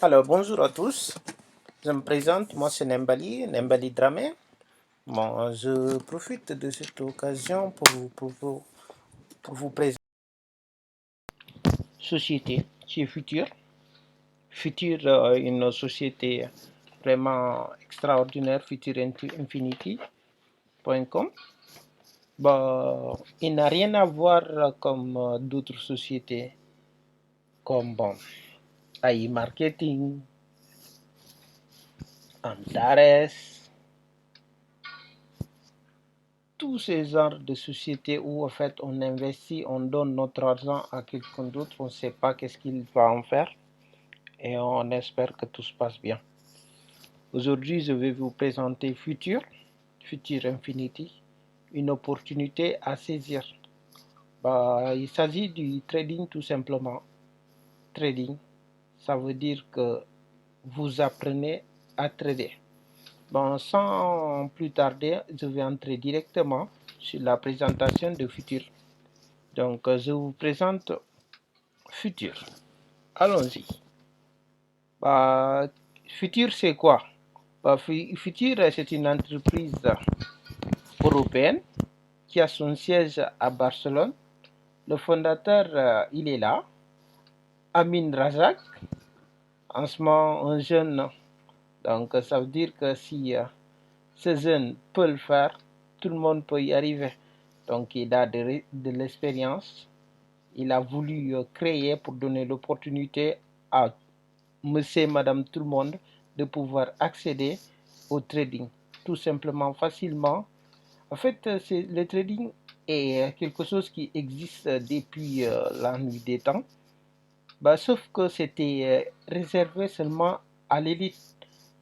Alors, bonjour à tous. Je me présente, moi c'est Nembali Dramé. Bon, je profite de cette occasion pour vous présenter une société qui est Future. Future, une société vraiment extraordinaire, futureinfinity.com. Bon, il n'a rien à voir comme d'autres sociétés comme bon, AI Marketing, Antares, tous ces genres de sociétés où en fait on investit, on donne notre argent à quelqu'un d'autre, on ne sait pas qu'est-ce qu'il va en faire et on espère que tout se passe bien. Aujourd'hui, je vais vous présenter Future Infinity, une opportunité à saisir. Il s'agit du trading tout simplement. Trading, ça veut dire que vous apprenez à trader. Bon, sans plus tarder, je vais entrer directement sur la présentation de Future. Donc, je vous présente Future. Allons-y. Future, c'est quoi? Future, c'est une entreprise européenne qui a son siège à Barcelone. Le fondateur, il est là, Amin Razak. En ce moment, un jeune. Donc, ça veut dire que si ce jeune peut le faire, tout le monde peut y arriver. Donc, il a de l'expérience. Il a voulu créer pour donner l'opportunité à monsieur et madame tout le monde de pouvoir accéder au trading tout simplement, facilement. En fait, le trading est quelque chose qui existe depuis la nuit des temps. Sauf que c'était réservé seulement à l'élite.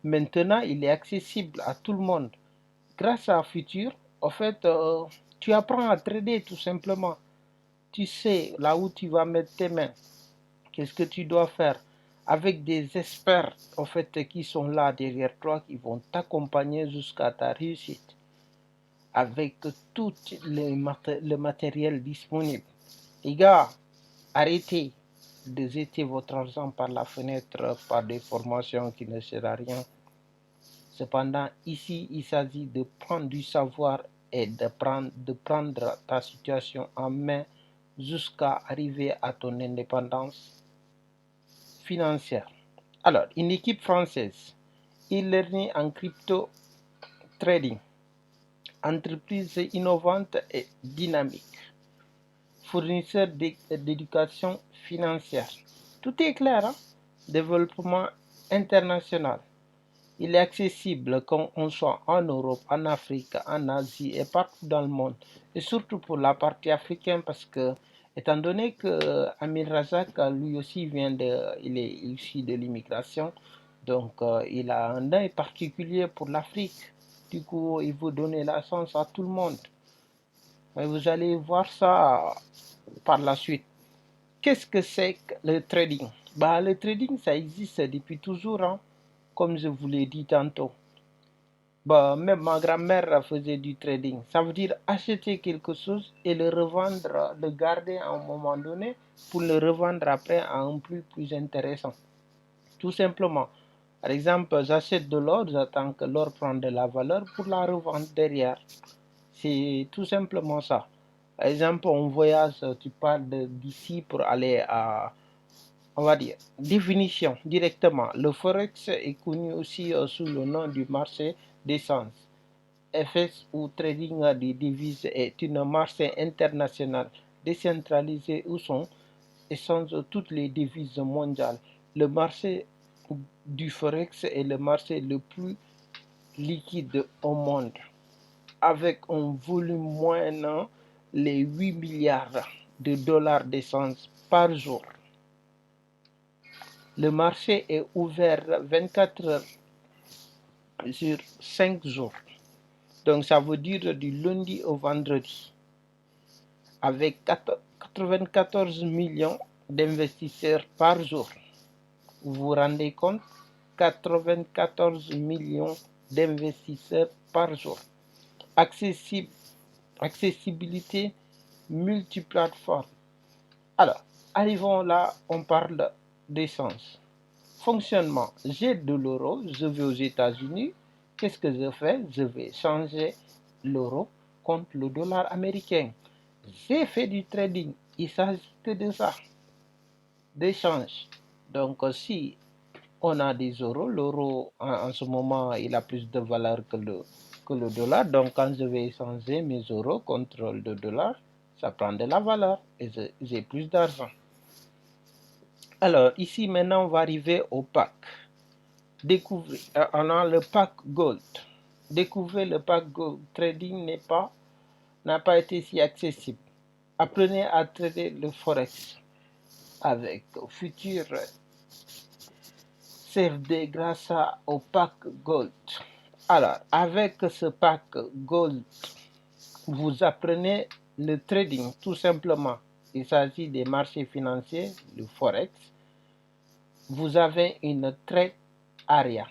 Maintenant, il est accessible à tout le monde. Grâce à Future, en fait, tu apprends à trader tout simplement. Tu sais là où tu vas mettre tes mains, qu'est-ce que tu dois faire, avec des experts en fait qui sont là derrière toi, qui vont t'accompagner jusqu'à ta réussite, avec tout le matériel disponible. Les gars, arrêtez de jeter votre argent par la fenêtre par des formations qui ne servent à rien. Cependant, ici, il s'agit de prendre du savoir et de prendre ta situation en main jusqu'à arriver à ton indépendance financière. Alors, une équipe française, e-learning en crypto trading, entreprise innovante et dynamique, fournisseur d'éducation financière. Tout est clair, hein? Développement international. Il est accessible quand on soit en Europe, en Afrique, en Asie et partout dans le monde. Et surtout pour la partie africaine parce que, étant donné que Amir Razak, lui aussi, il est issu de l'immigration, donc il a un œil particulier pour l'Afrique. Du coup, il veut donner la chance à tout le monde. Et vous allez voir ça par la suite. Qu'est-ce que c'est que le trading? Le trading, ça existe depuis toujours, hein, comme je vous l'ai dit tantôt. Même ma grand-mère faisait du trading. Ça veut dire acheter quelque chose et le revendre, le garder à un moment donné pour le revendre après à un prix plus intéressant. Tout simplement. Par exemple, j'achète de l'or, j'attends que l'or prenne de la valeur pour la revendre derrière. C'est tout simplement ça. Par exemple, on voyage, tu pars d'ici pour aller à, on va dire, définition directement. Le Forex est connu aussi sous le nom du marché d'essence. FX ou trading des devises est une marché internationale décentralisée où sont échangées toutes les devises mondiales. Le marché du Forex est le marché le plus liquide au monde, avec un volume moyen les 8 milliards de dollars d'essence par jour. Le marché est ouvert 24 heures sur 5 jours. Donc ça veut dire du lundi au vendredi. Avec 94 millions d'investisseurs par jour. Vous vous rendez compte? 94 millions d'investisseurs par jour. Accessibilité multiplateforme. Alors, arrivons là, on parle d'essence. fonctionnement. J'ai de l'euro, je vais aux États-Unis. Qu'est-ce que je fais? Je vais changer l'euro contre le dollar américain. J'ai fait du trading. Il s'agit que de ça, d'échange. Donc, si on a des euros, l'euro en ce moment, il a plus de valeur que le dollar. Donc, quand je vais échanger mes euros contre le dollar, ça prend de la valeur et j'ai plus d'argent. Alors, ici, maintenant, on va arriver au pack. Découvrez, on a le pack gold. Découvrez le pack gold. Trading n'a pas été si accessible. Apprenez à trader le forex avec futur CFD grâce au pack gold. Alors, avec ce pack gold, vous apprenez le trading tout simplement. Il s'agit des marchés financiers, le forex. Vous avez une trade area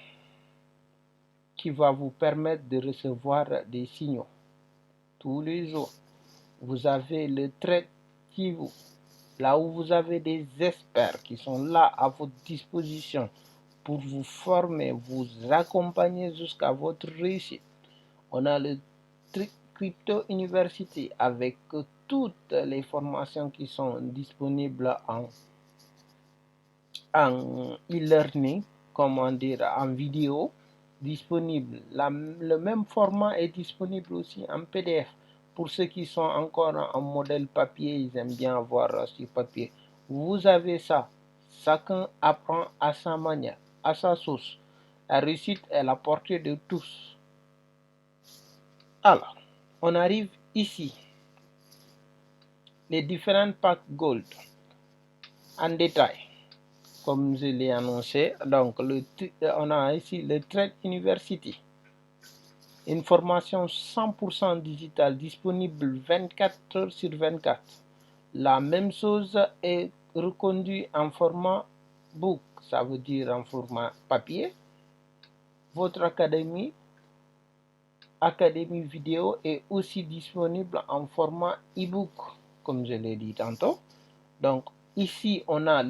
qui va vous permettre de recevoir des signaux tous les jours. Vous avez le trade TV, là où vous avez des experts qui sont là à votre disposition pour vous former, vous accompagner jusqu'à votre réussite. On a le Crypto University avec toutes les formations qui sont disponibles en e-learning, comment dire, en vidéo disponible. Le même format est disponible aussi en PDF. Pour ceux qui sont encore en modèle papier, ils aiment bien avoir sur papier. Vous avez ça. Chacun apprend à sa manière, à sa sauce. La réussite est à la portée de tous. Alors, on arrive ici. Les différents packs gold en détail. Comme je l'ai annoncé, donc on a ici le Trade University. Une formation 100% digitale disponible 24 heures sur 24. La même chose est reconduite en format book, ça veut dire en format papier. Votre académie vidéo est aussi disponible en format e-book, comme je l'ai dit tantôt. Donc ici, on a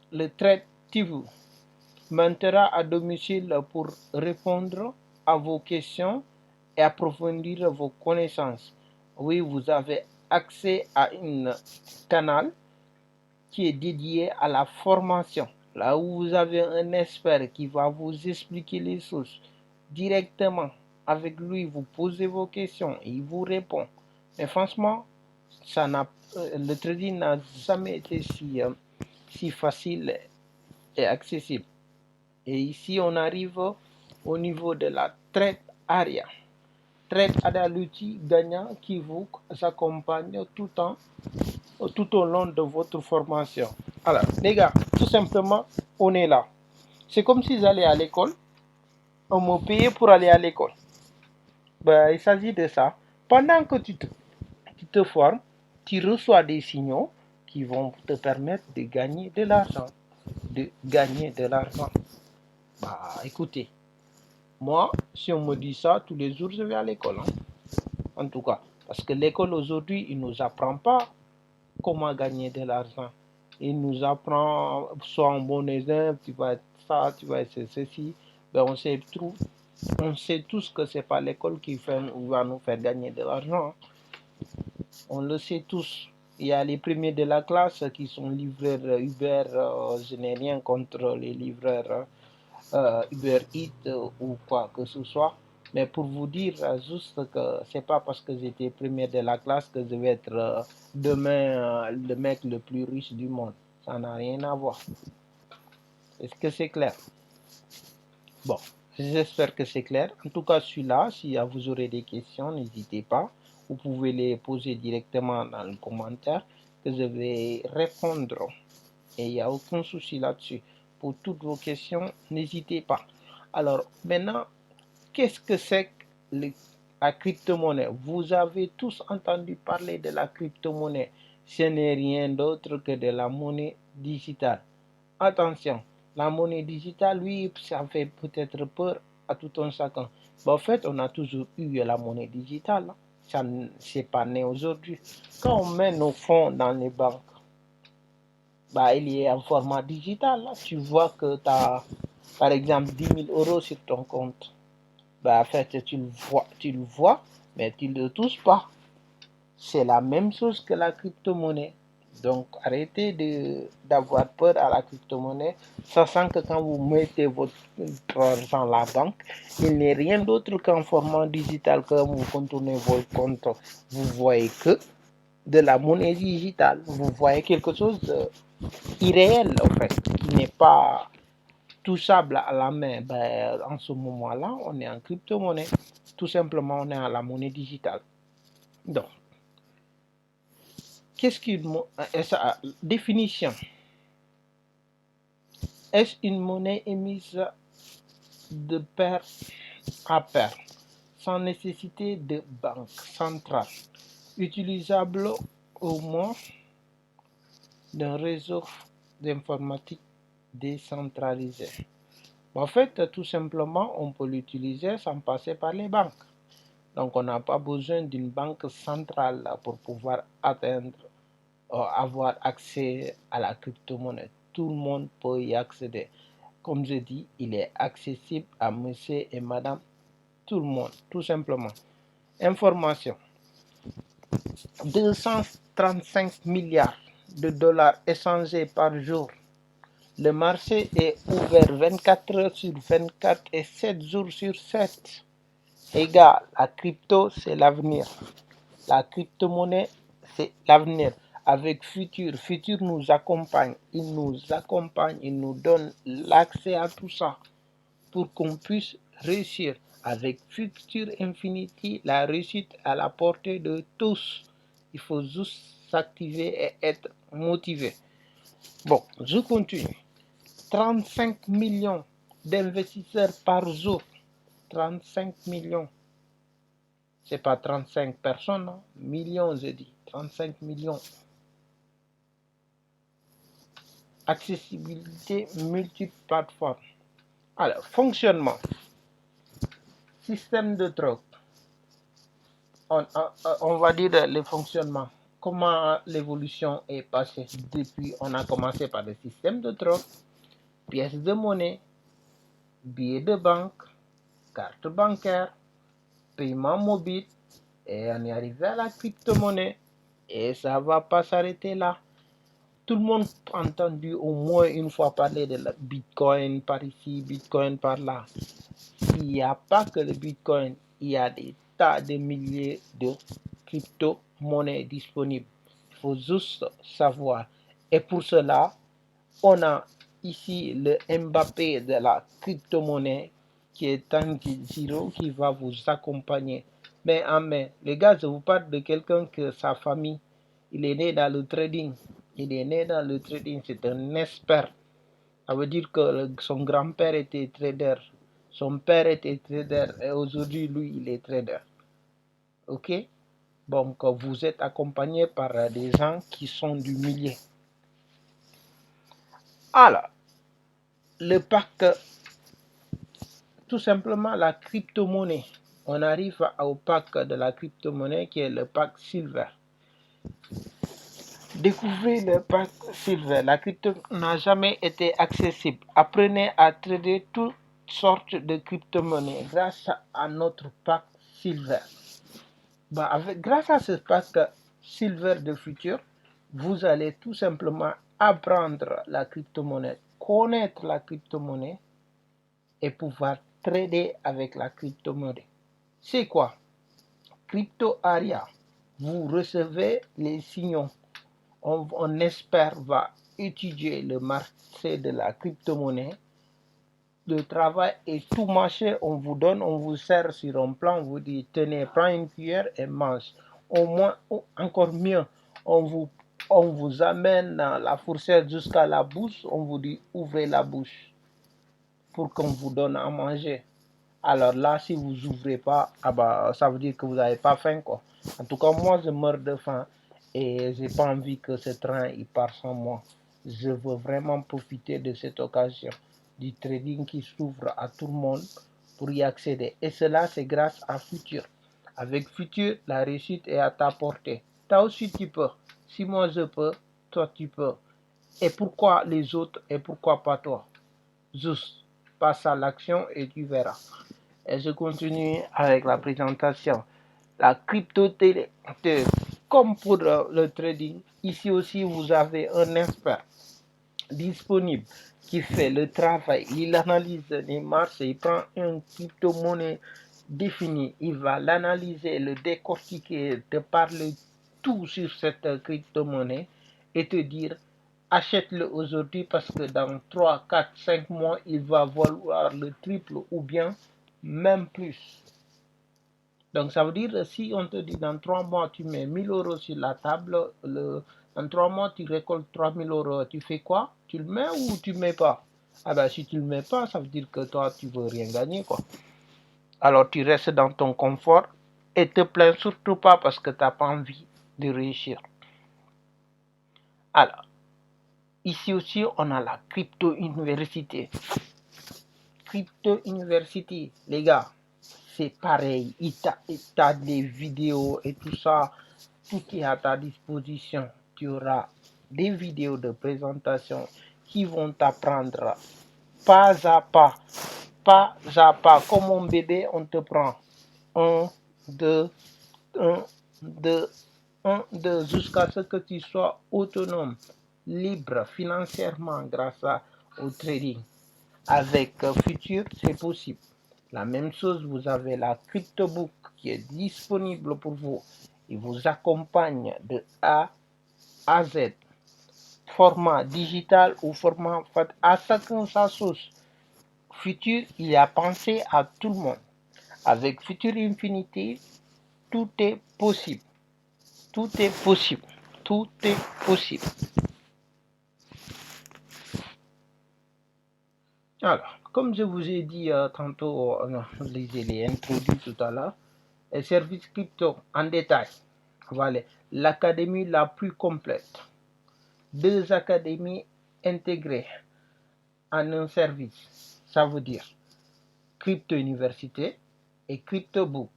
le Trade TV mentera à domicile pour répondre à vos questions et approfondir vos connaissances. Oui, vous avez accès à un canal qui est dédié à la formation, là où vous avez un expert qui va vous expliquer les choses directement. Avec lui, vous posez vos questions, il vous répond. Mais franchement, le trading n'a jamais été si facile et accessible. Et ici, on arrive au niveau de la trade area. Trade area, l'outil gagnant qui vous accompagne tout au long de votre formation. Alors, les gars, tout simplement, on est là. C'est comme si j'allais à l'école. On me payait pour aller à l'école. Ben, il s'agit de ça. Pendant que tu te formes, tu reçois des signaux qui vont te permettre de gagner de l'argent. Bah, écoutez, moi, si on me dit ça, tous les jours, je vais à l'école. En tout cas, parce que l'école aujourd'hui, il ne nous apprend pas comment gagner de l'argent. Il nous apprend, soit un bon exemple, tu vas être ça, tu vas être ceci. Ben, on sait tous que ce n'est pas l'école qui va nous faire gagner de l'argent. On le sait tous. Il y a les premiers de la classe qui sont livreurs Uber. Je n'ai rien contre les livreurs Uber Eats ou quoi que ce soit. Mais pour vous dire juste que c'est pas parce que j'étais premier de la classe que je vais être demain le mec le plus riche du monde. Ça n'a rien à voir. Est-ce que c'est clair? Bon, j'espère que c'est clair. En tout cas, celui-là, si vous aurez des questions, n'hésitez pas. Vous pouvez les poser directement dans le commentaire que je vais répondre. Et il n'y a aucun souci là-dessus. Pour toutes vos questions, n'hésitez pas. Alors, maintenant, qu'est-ce que c'est que la crypto-monnaie? Vous avez tous entendu parler de la crypto-monnaie. Ce n'est rien d'autre que de la monnaie digitale. Attention, la monnaie digitale, oui, ça fait peut-être peur à tout un chacun. Mais en fait, on a toujours eu la monnaie digitale. Ça n'est pas né aujourd'hui. Quand on met nos fonds dans les banques, bah, il est en format digital. Là. Tu vois que tu as, par exemple, 10 000 euros sur ton compte. Bah, en fait, tu le vois, mais tu ne le touches pas. C'est la même chose que la crypto-monnaie. Donc, arrêtez d'avoir peur à la crypto-monnaie, sachant que quand vous mettez votre argent à la banque, il n'est rien d'autre qu'un format digital. Quand vous contournez votre compte, vous voyez que de la monnaie digitale. Vous voyez quelque chose d'irréel, en fait, qui n'est pas touchable à la main. Ben, en ce moment-là, on est en crypto-monnaie. Tout simplement, on est à la monnaie digitale. Donc, qu'est-ce qu'une définition? Est-ce une monnaie émise de pair à pair, sans nécessité de banque centrale, utilisable au moins d'un réseau d'informatique décentralisé? En fait, tout simplement, on peut l'utiliser sans passer par les banques. Donc, on n'a pas besoin d'une banque centrale pour pouvoir avoir accès à la crypto-monnaie. Tout le monde peut y accéder. Comme je dis, il est accessible à monsieur et madame tout le monde, tout simplement. Information. 235 milliards de dollars échangés par jour. Le marché est ouvert 24 heures sur 24 et 7 jours sur 7. Égal, la crypto, c'est l'avenir. La crypto-monnaie, c'est l'avenir. Avec Futur, Futur nous accompagne. Il nous donne l'accès à tout ça pour qu'on puisse réussir. Avec Futur Infinity, la réussite à la portée de tous. Il faut juste s'activer et être motivé. Bon, je continue. 35 millions d'investisseurs par jour. 35 millions. C'est pas 35 personnes, hein. Millions, je dis. 35 millions. Accessibilité multiplateforme. Alors, fonctionnement. Système de troc. On va dire le fonctionnement. Comment l'évolution est passée depuis on a commencé par le système de troc, pièces de monnaie, billets de banque, carte bancaire, paiement mobile, et on est arrivé à la crypto-monnaie. Et ça ne va pas s'arrêter là. Tout le monde a entendu au moins une fois parler de la Bitcoin par ici, Bitcoin par là. Il n'y a pas que le Bitcoin, il y a des tas de milliers de crypto-monnaies disponibles. Il faut juste savoir. Et pour cela, on a ici le Mbappé de la crypto-monnaie qui est Tanjiro qui va vous accompagner. Mais en main, les gars, je vous parle de quelqu'un que sa famille, il est né dans le trading. Il est né dans le trading, c'est un expert. Ça veut dire que son grand-père était trader, son père était trader et aujourd'hui, lui, il est trader. Ok? Donc, vous êtes accompagné par des gens qui sont du milieu. Alors, le pack, tout simplement la crypto-monnaie. On arrive au pack de la crypto-monnaie qui est le pack Silver. Découvrez le pack Silver. La crypto n'a jamais été accessible. Apprenez à trader toutes sortes de crypto-monnaies grâce à notre pack Silver. Grâce à ce pack Silver de futur, vous allez tout simplement apprendre la crypto-monnaie, connaître la crypto-monnaie et pouvoir trader avec la crypto-monnaie. C'est quoi? Crypto Aria. Vous recevez les signaux. On espère va étudier le marché de la crypto-monnaie. Le travail est tout marché, on vous donne, on vous sert sur un plan, on vous dit tenez, prends une cuillère et mange. Au moins, encore mieux, on vous amène la fourchette jusqu'à la bouche, on vous dit ouvrez la bouche pour qu'on vous donne à manger. Alors là, si vous n'ouvrez pas, ça veut dire que vous n'avez pas faim, quoi. En tout cas, moi, je meurs de faim et j'ai pas envie que ce train il part sans moi. Je veux vraiment profiter de cette occasion du trading qui s'ouvre à tout le monde pour y accéder. Et cela, c'est grâce à Futur. Avec Futur, la réussite est à ta portée. Toi aussi, tu peux. Si moi, je peux, toi, tu peux. Et pourquoi les autres et pourquoi pas toi? Juste passe à l'action et tu verras. Et je continue avec la présentation. La crypto comme pour le trading, ici aussi vous avez un expert disponible qui fait le travail, il analyse les marchés, il prend une crypto-monnaie définie, il va l'analyser, le décortiquer, te parler tout sur cette crypto-monnaie et te dire achète-le aujourd'hui parce que dans 3, 4, 5 mois, il va valoir le triple ou bien même plus. Donc ça veut dire si on te dit dans 3 mois tu mets 1000 euros sur la table, dans 3 mois tu récoltes 3000 euros, tu fais quoi? Tu le mets ou tu le mets pas? Ah ben si tu le mets pas, ça veut dire que toi tu veux rien gagner quoi. Alors tu restes dans ton confort et te plains surtout pas parce que tu n'as pas envie de réussir. Alors, ici aussi on a la crypto-université. Crypto-université, les gars, c'est pareil, il t'a des vidéos et tout ça, tout est à ta disposition. Tu auras des vidéos de présentation qui vont t'apprendre pas à pas, comme un bébé, on te prend 1, 2, 1, 2, 1, 2, jusqu'à ce que tu sois autonome, libre financièrement grâce au trading. Avec Futur, c'est possible. La même chose, vous avez la CryptoBook qui est disponible pour vous. Il vous accompagne de A à Z. Format digital ou format à chacun sa sauce. Futur, il a pensé à tout le monde. Avec Futur Infinity, tout est possible. Tout est possible. Tout est possible. Alors, comme je vous ai dit tantôt, je les ai introduits tout à l'heure, les services crypto en détail. Voilà, l'académie la plus complète. 2 académies intégrées en un service. Ça veut dire Crypto Université et Crypto Book,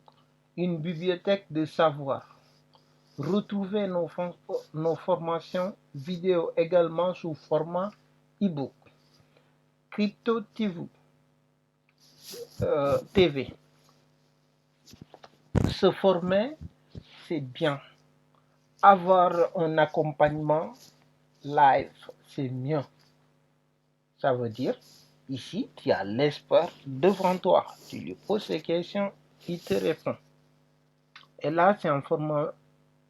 une bibliothèque de savoir. Retrouvez nos formations vidéo également sous format e-book. Crypto TV. Se former, c'est bien. Avoir un accompagnement live, c'est mieux. Ça veut dire, ici, tu as l'expert devant toi. Tu lui poses des questions, il te répond. Et là, c'est en format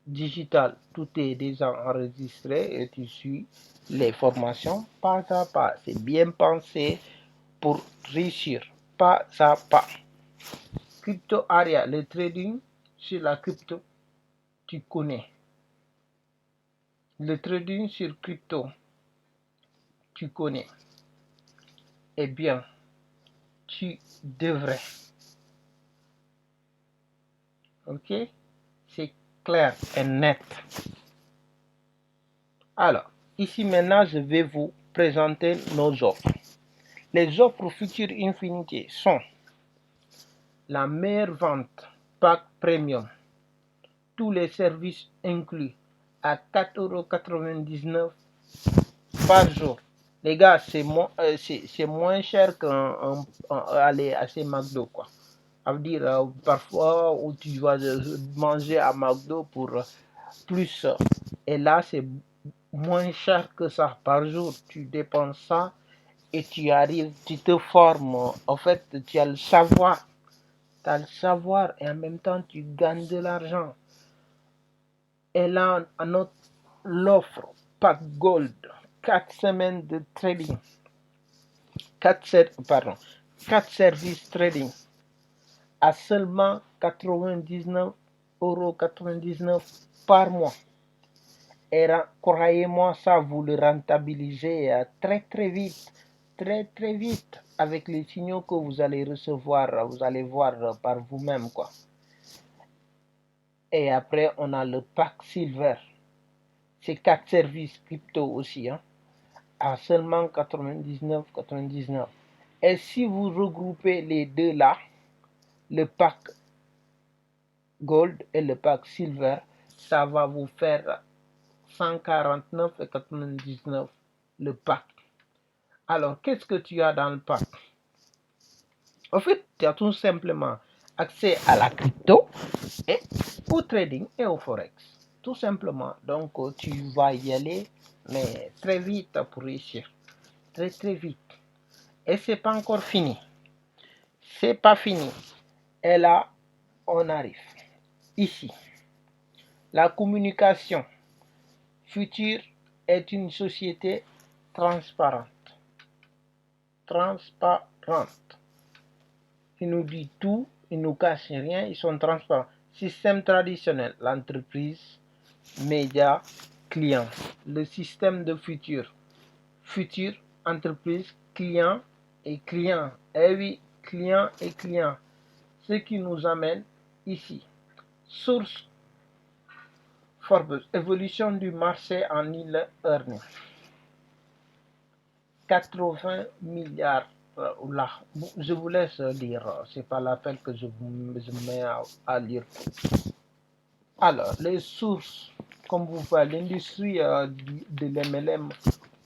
digital. Tout est déjà enregistré et tu suis les formations pas à pas. C'est bien pensé pour réussir pas à pas. Crypto Area, le trading sur la crypto, tu connais. Le trading sur crypto, tu connais. Eh bien, tu devrais. Ok? C'est clair et net. Alors, ici maintenant, je vais vous présenter nos offres. Les offres Future Infinity sont la meilleure vente pack premium, tous les services inclus à 4,99 € par jour. Les gars, c'est moins cher qu'aller à chez McDo, quoi. Ça veut dire, parfois, où tu vas manger à McDo pour plus. Et là, c'est moins cher que ça par jour. Tu dépenses ça et tu arrives, tu te formes. En fait, tu as le savoir. Tu as le savoir et en même temps, tu gagnes de l'argent. Et là, l'offre Pack Gold, 4 semaines de trading, 4 services trading à seulement 99,99 € par mois. Et croyez-moi, ça, vous le rentabilisez très très vite, très vite, avec les signaux que vous allez recevoir, vous allez voir par vous-même, quoi. Et après, on a le pack Silver. C'est 4 services crypto aussi, hein, à seulement 99,99 €. Et si vous regroupez les deux là, le pack Gold et le pack Silver, ça va vous faire 149,99 le pack. Alors, qu'est-ce que tu as dans le pack? En fait, tu as tout simplement accès à la crypto et au trading et au forex. Tout simplement. Donc, tu vas y aller, mais très vite pour réussir. Très, très vite. Et c'est pas encore fini. C'est pas fini. Et là, on arrive. Ici, la communication future est une société transparente. Transparente. Ils nous disent tout, ils nous cachent rien, ils sont transparents. Système traditionnel, l'entreprise, médias, clients. Le système de futur. Futur, entreprise, client et client. Eh oui, client et client. Ce qui nous amène ici. Source Forbes, évolution du marché en e-learning. 80 milliards. Là, je vous laisse lire, c'est pas la peine que je me mets à lire. Alors, les sources, comme vous voyez, l'industrie de l'MLM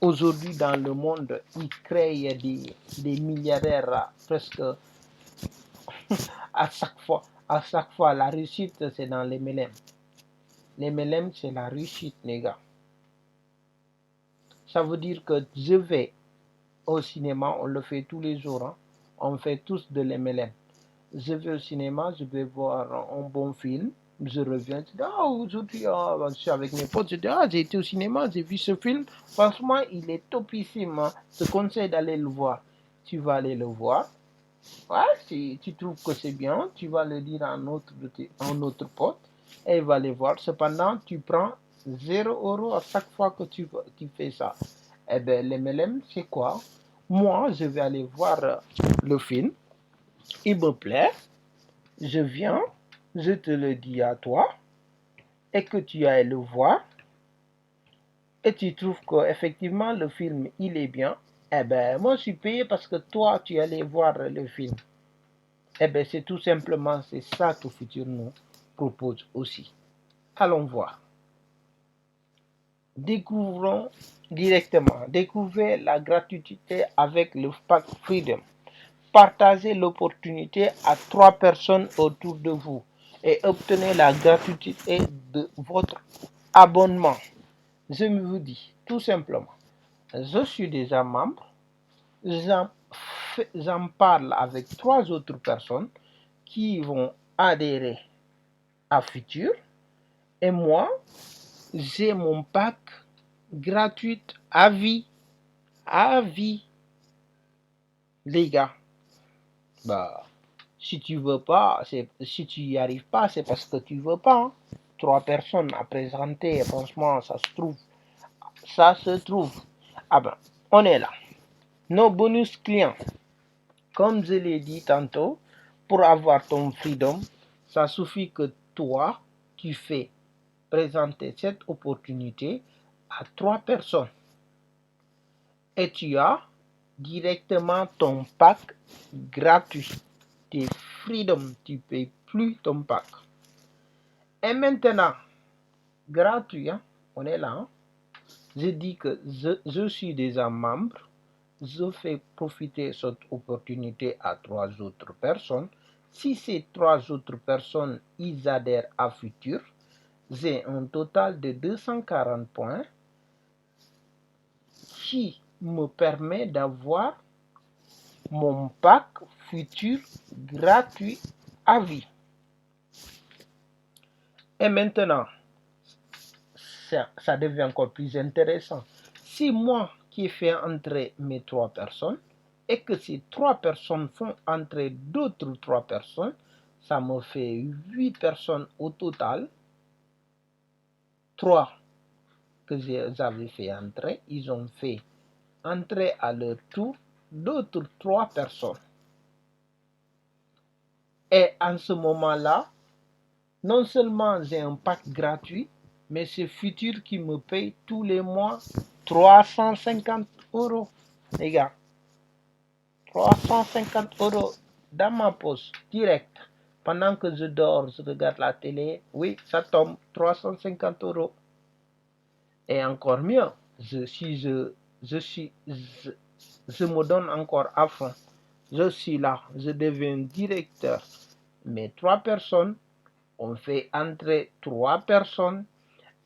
aujourd'hui dans le monde, il crée des milliardaires presque à chaque fois. À chaque fois, la réussite, c'est dans les MLM. Les MLM, c'est la réussite, les gars. Ça veut dire que je vais au cinéma, on le fait tous les jours. Hein. On fait tous de l'MLM. Je vais au cinéma, je vais voir un bon film. Je reviens, je dis, ah, aujourd'hui, je suis avec mes potes, je dis, ah, j'ai été au cinéma, j'ai vu ce film. Franchement, il est topissime. Hein. Je te conseille d'aller le voir. Tu vas aller le voir. Ouais, si tu trouves que c'est bien, tu vas le dire à un autre pote et il va le voir. Cependant, tu prends 0 € à chaque fois que tu fais ça. Eh bien, l'MLM, c'est quoi? Moi, je vais aller voir le film. Il me plaît. Je viens. Je te le dis à toi. Et que tu ailles le voir. Et tu trouves qu'effectivement, le film, il est bien. Eh bien, moi, je suis payé parce que toi, tu allais voir le film. Eh bien, c'est tout simplement, c'est ça que Futur nous propose aussi. Allons voir. Découvrons directement. Découvrez la gratuité avec le pack Freedom. Partagez l'opportunité à 3 personnes autour de vous et obtenez la gratuité de votre abonnement. Je vous dis tout simplement, je suis déjà membre, j'en parle avec 3 autres personnes qui vont adhérer à Futur et moi, j'ai mon pack gratuit à vie. À vie. Les gars, bah, si tu veux pas, si tu y arrives pas, c'est parce que tu veux pas. Hein. 3 personnes à présenter, franchement, ça se trouve. Ça se trouve. Ah ben, on est là. Nos bonus clients. Comme je l'ai dit tantôt, pour avoir ton freedom, ça suffit que toi, tu fais présenter cette opportunité à 3 personnes. Et tu as directement ton pack gratuit. Tes freedom, tu ne payes plus ton pack. Et maintenant, gratuit, hein, on est là. Hein. Je dis que je suis déjà membre. Je fais profiter cette opportunité à 3 autres personnes. Si ces 3 autres personnes, ils adhèrent à Futur, j'ai un total de 240 points qui me permet d'avoir mon pack Futur gratuit à vie. Et maintenant, ça devient encore plus intéressant. Si moi qui fais entrer mes 3 personnes et que ces 3 personnes font entrer d'autres 3 personnes, ça me fait 8 personnes au total. 3 que j'avais fait entrer, ils ont fait entrer à leur tour d'autres 3 personnes. Et en ce moment-là, non seulement j'ai un pack gratuit, mais c'est Futur qui me paye tous les mois 350 €, les gars. 350 € dans ma poche, direct. Pendant que je dors, je regarde la télé, oui, ça tombe, 350 €. Et encore mieux, si je me donne encore à fond. Je suis là, je deviens directeur. Mais 3 personnes, on fait entrer 3 personnes.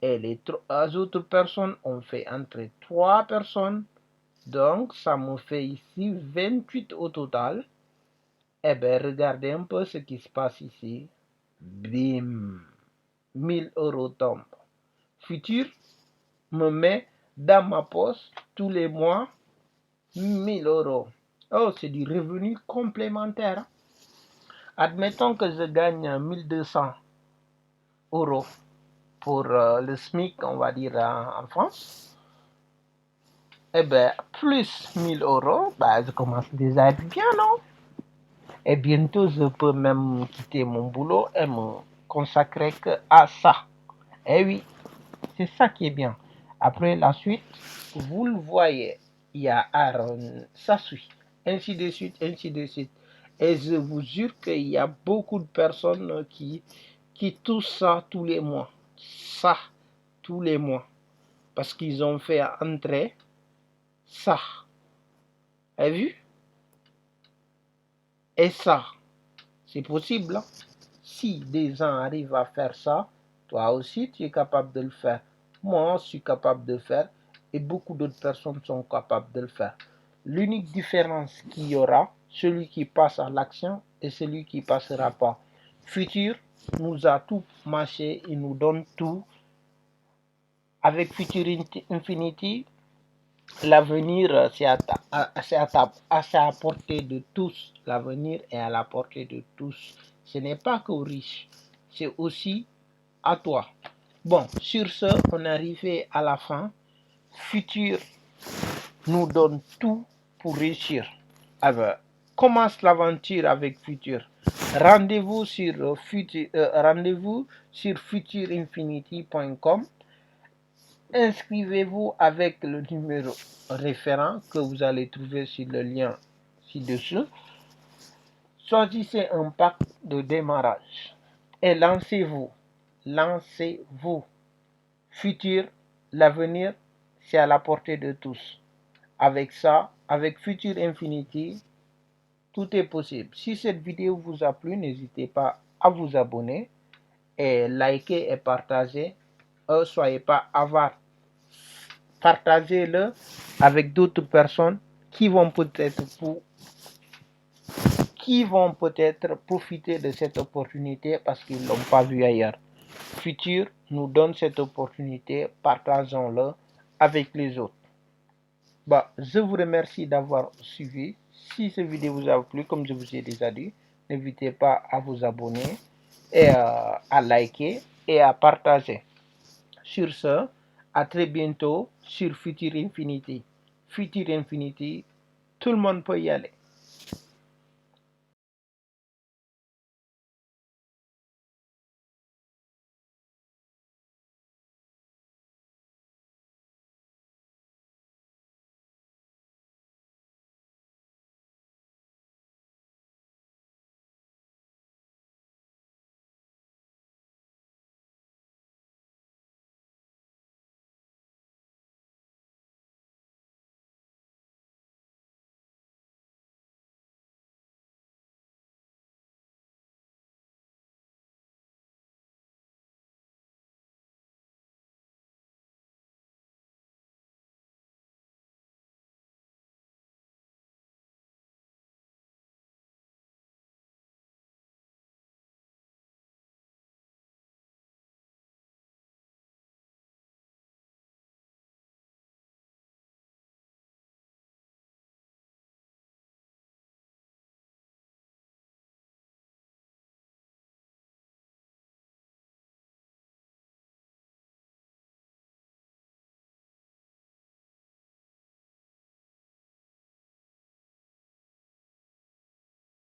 Et les 3 autres personnes, on fait entrer 3 personnes. Donc, ça me fait ici 28 au total. Eh bien, regardez un peu ce qui se passe ici. Bim! 1000 euros tombent. Futur me met dans ma poche tous les mois 1000 euros. Oh, c'est du revenu complémentaire. Admettons que je gagne 1200 euros pour le SMIC, on va dire en France. Eh bien, plus 1000 euros, bah, je commence déjà à être bien, non? Et bientôt, je peux même quitter mon boulot et me consacrer que à ça. Eh oui, c'est ça qui est bien. Après la suite, vous le voyez, il y a Aaron, ça suit, ainsi de suite, ainsi de suite. Et je vous jure qu'il y a beaucoup de personnes qui touchent ça tous les mois. Ça, tous les mois. Parce qu'ils ont fait entrer ça. Avez vu? Et ça, c'est possible. Hein? Si des gens arrivent à faire ça, toi aussi, tu es capable de le faire. Moi, je suis capable de le faire. Et beaucoup d'autres personnes sont capables de le faire. L'unique différence qu'il y aura, celui qui passe à l'action et celui qui ne passera pas. Futur nous a tout mâché, il nous donne tout. Avec Future Infinity, l'avenir, c'est à la portée de tous. L'avenir est à la portée de tous. Ce n'est pas qu'aux riches, c'est aussi à toi. Bon, sur ce, on est arrivé à la fin. Futur nous donne tout pour réussir. Alors, commence l'aventure avec Futur. Rendez-vous sur futurinfinity.com. Inscrivez-vous avec le numéro référent que vous allez trouver sur le lien ci-dessous. Choisissez un pack de démarrage et lancez-vous. Lancez-vous. Futur, l'avenir, c'est à la portée de tous. Avec ça, avec Future Infinity, tout est possible. Si cette vidéo vous a plu, n'hésitez pas à vous abonner et liker et partager. Soyez pas avare. Partagez-le avec d'autres personnes qui vont peut-être profiter de cette opportunité parce qu'ils ne l'ont pas vu ailleurs. Futur nous donne cette opportunité, partageons-le avec les autres. Bah, je vous remercie d'avoir suivi. Si cette vidéo vous a plu, comme je vous ai déjà dit, n'hésitez pas à vous abonner et à liker et à partager. Sur ce, à très bientôt sur Future Infinity. Future Infinity, tout le monde peut y aller.